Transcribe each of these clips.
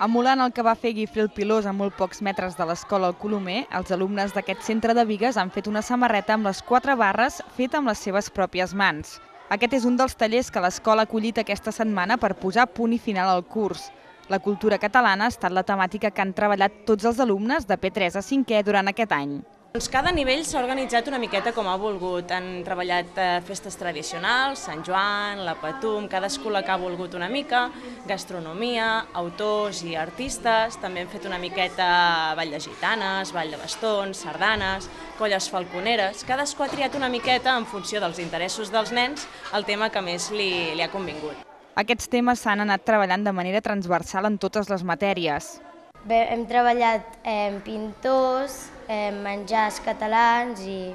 Emulant el que va fer Guifré el Pilós a molt pocs metres de l'escola El Colomer, els alumnes d'aquest centre de Bigues han fet una samarreta amb les 4 barres feta amb les seves pròpies mans. Aquest és un dels tallers que l'escola ha acollit aquesta setmana per posar punt i final al curs. La cultura catalana ha estat la temàtica que han treballat tots els alumnes de P3 a 5è durant aquest any. Cada nivell s'ha organitzat una miqueta com ha volgut. Han treballat festes tradicionals, Sant Joan, la Patum, cadascú la que ha volgut una mica, gastronomia, autors i artistes, també hem fet una miqueta ball de gitanes, ball de bastons, sardanes, colles falconeres. Cadascú ha triat una miqueta en funció dels interessos dels nens el tema que més li ha convingut. Aquests temes s'han anat treballant de manera transversal en totes les matèries. Bé, hem treballat pintors, menjars catalans i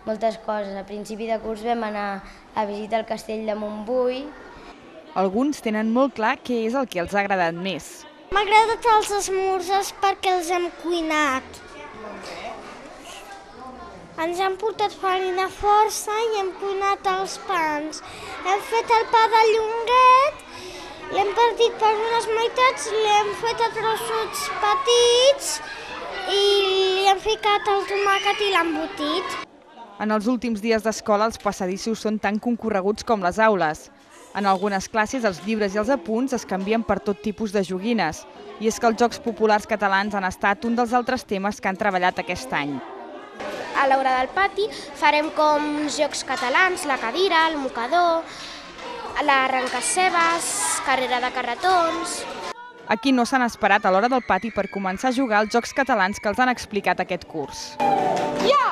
moltes coses. A principi de curs vam anar a visitar el castell de Montbui. Alguns tenen molt clar què és el que els ha agradat més. M'ha agradat els esmorzars perquè els hem cuinat. Ens han portat farina força i hem cuinat els pans. Hem fet el pa de llonguet, l'hem partit per unes meitats, l'hem fet a trossos petits i li hem ficat el tomàquet i l'embotit. En els últims dies d'escola els passadissos són tan concorreguts com les aules. En algunes classes els llibres i els apunts es canvien per tot tipus de joguines. I és que els Jocs Populars Catalans han estat un dels altres temes que han treballat aquest any. A l'hora del pati farem com jocs catalans, la cadira, el mocador, l'arrencacebes, carrera de carretons. Aquí no s'han esperat a l'hora del pati per començar a jugar als Jocs Catalans que els han explicat aquest curs. Ja!